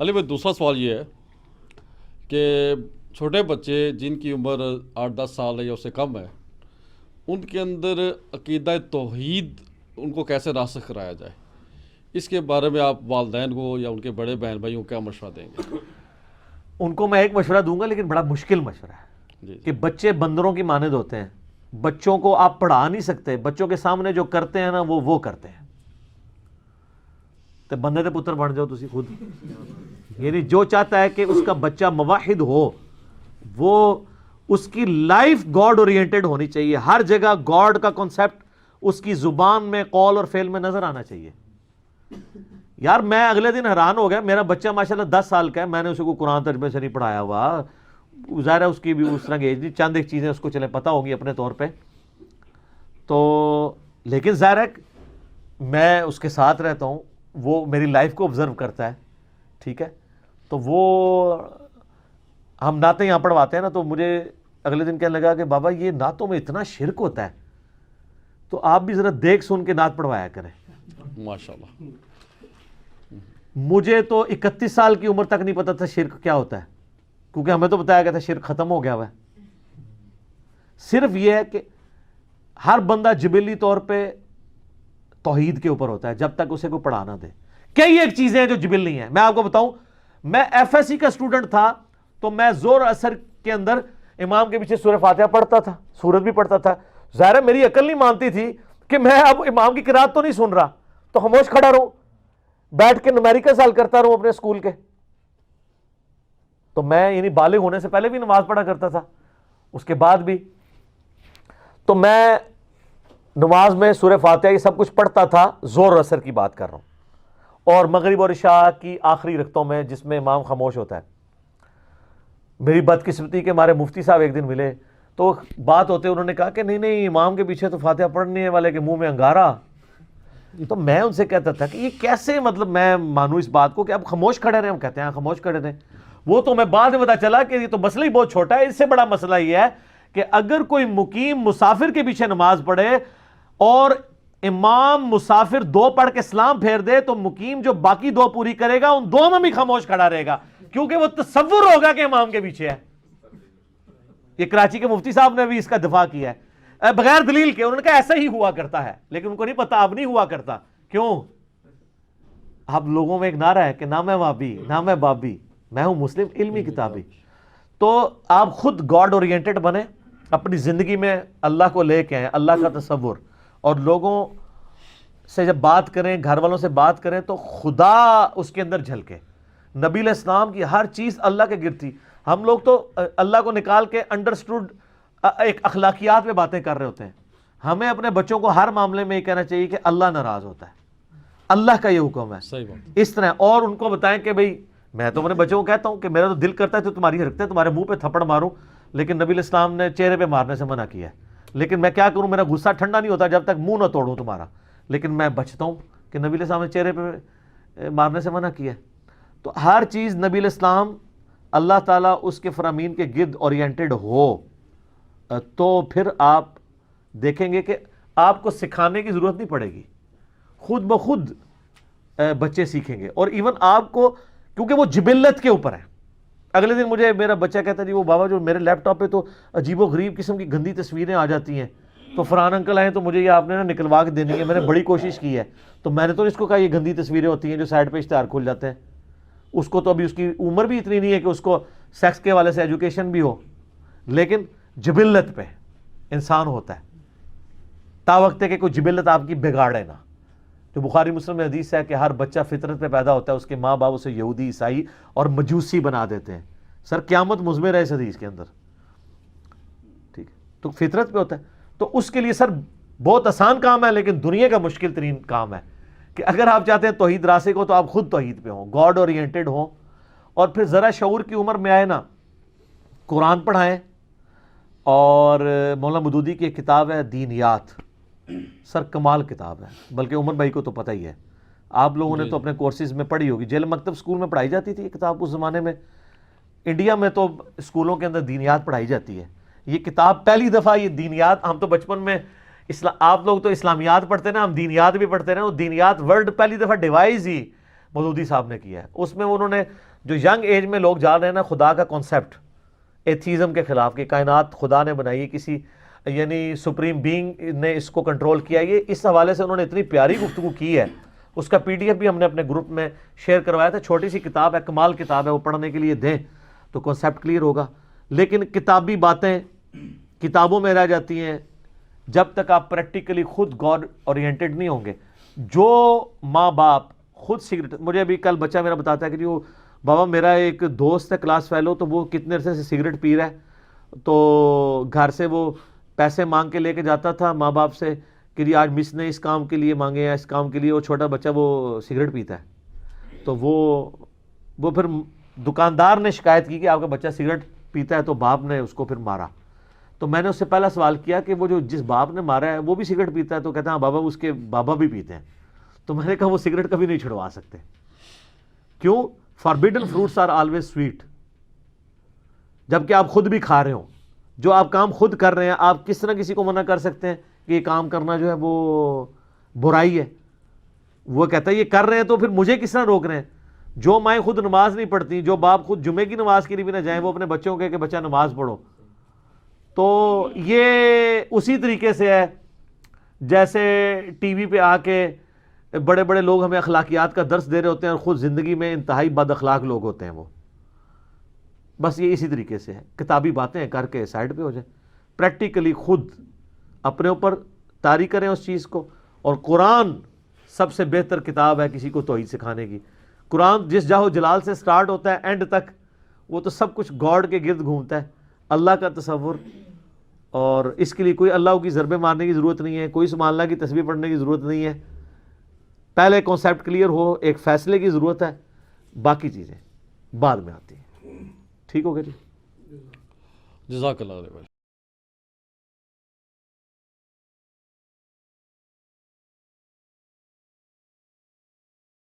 علی بھائی دوسرا سوال یہ ہے کہ چھوٹے بچے جن کی عمر 8-10 سال ہے یا اس سے کم ہے، ان کے اندر عقیدہ توحید ان کو کیسے راسخ کرایا جائے، اس کے بارے میں آپ والدین کو یا ان کے بڑے بہن بھائیوں کو کیا مشورہ دیں گے؟ ان کو میں ایک مشورہ دوں گا، لیکن بڑا مشکل مشورہ ہے جی کہ بچے بندروں کی مانند ہوتے ہیں. بچوں کو آپ پڑھا نہیں سکتے، بچوں کے سامنے جو کرتے ہیں نا وہ کرتے ہیں. تو بندے دے پتر بن جاؤ تسی خود. یعنی جو چاہتا ہے کہ اس کا بچہ موحد ہو، وہ اس کی لائف گاڈ اورینٹڈ ہونی چاہیے. ہر جگہ گاڈ کا کنسپٹ اس کی زبان میں، قول اور فعل میں نظر آنا چاہیے. یار میں اگلے دن حیران ہو گیا، میرا بچہ ماشاءاللہ 10 سال کا ہے، میں نے اسے کو قرآن ترجمے سے نہیں پڑھایا ہوا. ظاہر ہے اس کی بھی اس طرح کی ایج نہیں، چند ایک چیزیں اس کو چلیں پتہ ہوگی اپنے طور پہ. تو لیکن ظاہر ہے میں اس کے ساتھ رہتا ہوں، وہ میری لائف کو آبزرو کرتا ہے، ٹھیک ہے. تو وہ ہم نعتیں یہاں پڑھواتے ہیں نا، تو مجھے اگلے دن کہنے لگا کہ بابا یہ نعتوں میں اتنا شرک ہوتا ہے، تو آپ بھی ذرا دیکھ سن کے نعت پڑھوایا کریں. ماشاءاللہ. مجھے تو 31 سال کی عمر تک نہیں پتا تھا شرک کیا ہوتا ہے، کیونکہ ہمیں تو بتایا گیا تھا شرک ختم ہو گیا ہوا ہے. صرف یہ ہے کہ ہر بندہ جبلی طور پہ توحید کے اوپر ہوتا ہے جب تک اسے کوئی پڑھا نہ دے. کئی ایک چیزیں ہیں جو جبلی ہیں. میں آپ کو بتاؤں، میں ایف ایس سی کا اسٹوڈنٹ تھا تو میں زور اثر کے اندر امام کے پیچھے سورہ فاتحہ پڑھتا تھا، سورت بھی پڑھتا تھا. ظاہر ہے میری عقل نہیں مانتی تھی کہ میں اب امام کی قرات تو نہیں سن رہا تو خاموش کھڑا رہوں، بیٹھ کے نمیریکل حل کرتا رہوں اپنے اسکول کے. تو میں یعنی بالغ ہونے سے پہلے بھی نماز پڑھا کرتا تھا، اس کے بعد بھی. تو میں نماز میں سورہ فاتحہ یہ سب کچھ پڑھتا تھا، زور اثر کی بات کر رہا ہوں، اور مغرب اور عشاء کی آخری رکعتوں میں جس میں امام خاموش ہوتا ہے. میری بدقسمتی کے ہمارے مفتی صاحب ایک دن ملے تو بات ہوتے انہوں نے کہا کہ نہیں امام کے پیچھے تو فاتحہ پڑھنے والے کے منہ میں انگارا. تو میں ان سے کہتا تھا کہ یہ کیسے، مطلب میں مانوں اس بات کو کہ اب خاموش کھڑے رہے. ہم کہتے ہیں خاموش کھڑے رہے. وہ تو میں بعد میں پتا چلا کہ یہ تو مسئلہ ہی بہت چھوٹا ہے. اس سے بڑا مسئلہ یہ ہے کہ اگر کوئی مقیم مسافر کے پیچھے نماز پڑھے اور امام مسافر 2 پڑھ کے سلام پھیر دے تو مقیم جو باقی 2 پوری کرے گا ان 2 میں بھی خاموش کھڑا رہے گا، کیونکہ وہ تصور ہوگا کہ امام کے پیچھے ہے. یہ کراچی کے مفتی صاحب نے بھی اس کا دفاع کیا ہے بغیر دلیل کے. انہوں نے کہا ایسا ہی ہوا کرتا ہے، لیکن ان کو نہیں پتا اب نہیں ہوا کرتا. کیوں؟ اب لوگوں میں ایک نعرہ ہے کہ نہ میں وابی نہ میں بابی، میں ہوں مسلم علمی کتابی. تو آپ خود گاڈ اورینٹڈ بنیں، اپنی زندگی میں اللہ کو لے کے آئیں، اللہ کا تصور. اور لوگوں سے جب بات کریں، گھر والوں سے بات کریں تو خدا اس کے اندر جھلکے. نبی علیہ السلام کی ہر چیز اللہ کے گر تھی. ہم لوگ تو اللہ کو نکال کے انڈرسٹوڈ ایک اخلاقیات میں باتیں کر رہے ہوتے ہیں. ہمیں اپنے بچوں کو ہر معاملے میں یہ کہنا چاہیے کہ اللہ ناراض ہوتا ہے، اللہ کا یہ حکم ہے. صحیح بات. اس طرح اور ان کو بتائیں کہ بھئی میں تو اپنے بچوں کو کہتا ہوں کہ میرا تو دل کرتا ہے تو تمہاری حرکتیں تمہارے منہ پہ تھپڑ ماروں، لیکن نبی علیہ السلام نے چہرے پہ مارنے سے منع کیا ہے. لیکن میں کیا کروں، میرا غصہ ٹھنڈا نہیں ہوتا جب تک منہ نہ توڑوں تمہارا. لیکن میں بچتا ہوں کہ نبی علیہ السلام نے چہرے پہ مارنے سے منع کیا ہے. تو ہر چیز نبی علیہ السلام اللہ تعالیٰ اس کے فرامین کے گرد اورینٹڈ ہو تو پھر آپ دیکھیں گے کہ آپ کو سکھانے کی ضرورت نہیں پڑے گی، خود بخود بچے سیکھیں گے. اور ایون آپ کو، کیونکہ وہ جبلت کے اوپر ہے. اگلے دن مجھے میرا بچہ کہتا ہے جی وہ بابا جو میرے لیپ ٹاپ پہ تو عجیب و غریب قسم کی گندی تصویریں آ جاتی ہیں، تو فرحان انکل آئے تو مجھے یہ آپ نے نا نکلوا کے دینی ہے. میں نے بڑی کوشش کی ہے. تو میں نے تو اس کو کہا یہ گندی تصویریں ہوتی ہیں جو سائڈ پہ اشتہار کھل جاتے ہیں. اس کو تو ابھی اس کی عمر بھی اتنی نہیں ہے کہ اس کو سیکس کے حوالے سے ایجوکیشن بھی ہو، لیکن جبلت پہ انسان ہوتا ہے تا وقت ہے کہ کوئی جبلت آپ کی بگاڑے نہ. جو بخاری مسلم میں حدیث ہے کہ ہر بچہ فطرت پہ پیدا ہوتا ہے، اس کے ماں باپ اسے یہودی، عیسائی اور مجوسی بنا دیتے ہیں. سر قیامت مضمر ہے اس حدیث کے اندر، ٹھیک ہے. تو فطرت پہ ہوتا ہے. تو اس کے لیے سر بہت آسان کام ہے، لیکن دنیا کا مشکل ترین کام ہے کہ اگر آپ چاہتے ہیں توحید راسخ ہو تو آپ خود توحید پہ ہوں، گاڈ اورینٹڈ ہوں. اور پھر ذرا شعور کی عمر میں آئے نا، قرآن پڑھائیں. اور مولانا مودودی کی ایک کتاب ہے دینیات، سر کمال کتاب ہے. بلکہ عمر بھائی کو تو پتہ ہی ہے، آپ لوگوں نے تو اپنے کورسز میں پڑھی ہوگی. جیل مکتب اسکول میں پڑھائی جاتی تھی یہ کتاب اس زمانے میں. انڈیا میں تو اسکولوں کے اندر دینیات پڑھائی جاتی ہے. یہ کتاب پہلی دفعہ یہ دینیات، ہم تو بچپن میں آپ لوگ تو اسلامیات پڑھتے نا، ہم دینیات بھی پڑھتے رہے. وہ دینیات ورڈ پہلی دفعہ ڈیوائز ہی مودودی صاحب نے کیا ہے. اس میں انہوں نے جو ینگ ایج میں لوگ جا رہے ہیں نا خدا کا کانسیپٹ ایتھیزم کے خلاف کہ کائنات خدا نے بنائی ہے, کسی یعنی سپریم بینگ نے اس کو کنٹرول کیا, یہ اس حوالے سے انہوں نے اتنی پیاری گفتگو کی ہے. اس کا پی ڈی ایف بھی ہم نے اپنے گروپ میں شیئر کروایا تھا. چھوٹی سی کتاب ہے, کمال کتاب ہے, وہ پڑھنے کے لیے دیں تو کانسیپٹ کلیئر ہوگا. لیکن کتابی باتیں کتابوں میں رہ جاتی ہیں جب تک آپ پریکٹیکلی خود گاڈ اورینٹڈ نہیں ہوں گے. جو ماں باپ خود سگریٹ, مجھے ابھی کل بچہ میرا بتاتا ہے کہ وہ بابا میرا ایک دوست ہے کلاس فیلو, تو وہ کتنے عرصے سے سگریٹ پی رہا ہے, تو گھر سے وہ پیسے مانگ کے لے کے جاتا تھا ماں باپ سے کہ جی آج مس نے اس کام کے لیے مانگے ہیں, اس کام کے لیے, وہ چھوٹا بچہ وہ سگریٹ پیتا ہے. تو وہ پھر دکاندار نے شکایت کی کہ آپ کا بچہ سگریٹ پیتا ہے, تو باپ نے اس کو پھر مارا. تو میں نے اس سے پہلا سوال کیا کہ وہ جو جس باپ نے مارا ہے وہ بھی سگریٹ پیتا ہے؟ تو کہتا ہے ہاں بابا, اس کے بابا بھی پیتے ہیں. تو میں نے کہا وہ سگریٹ کبھی نہیں چھڑوا سکتے. کیوں؟ Forbidden fruits are always sweet. جبکہ آپ خود بھی کھا رہے ہوں, جو آپ کام خود کر رہے ہیں, آپ کس طرح کسی کو منع کر سکتے ہیں کہ یہ کام کرنا جو ہے وہ برائی ہے؟ وہ کہتا ہے یہ کر رہے ہیں تو پھر مجھے کس طرح روک رہے ہیں؟ جو مائیں خود نماز نہیں پڑھتی, جو باپ خود جمعے کی نماز کے لیے بھی نہ جائیں, وہ اپنے بچوں کو کہ بچہ نماز پڑھو. تو یہ اسی طریقے سے ہے جیسے ٹی وی پہ آ کے بڑے بڑے لوگ ہمیں اخلاقیات کا درس دے رہے ہوتے ہیں اور خود زندگی میں انتہائی بد اخلاق لوگ ہوتے ہیں. وہ بس یہ اسی طریقے سے ہے, کتابی باتیں کر کے سائڈ پہ ہو جائیں, پریکٹیکلی خود اپنے اوپر طاری کریں اس چیز کو. اور قرآن سب سے بہتر کتاب ہے کسی کو توحید سکھانے کی. قرآن جس جاہو جلال سے سٹارٹ ہوتا ہے اینڈ تک وہ تو سب کچھ گاڈ کے گرد گھومتا ہے, اللہ کا تصور. اور اس کے لیے کوئی اللہ کی ضربیں مارنے کی ضرورت نہیں ہے, کوئی سبحان اللہ کی تسبیح پڑھنے کی ضرورت نہیں ہے. پہلے کانسیپٹ کلیئر ہو, ایک فیصلے کی ضرورت ہے, باقی چیزیں بعد میں آتی ہیں. ٹھیک ہو گیا جی؟ جزاک اللہ خیر.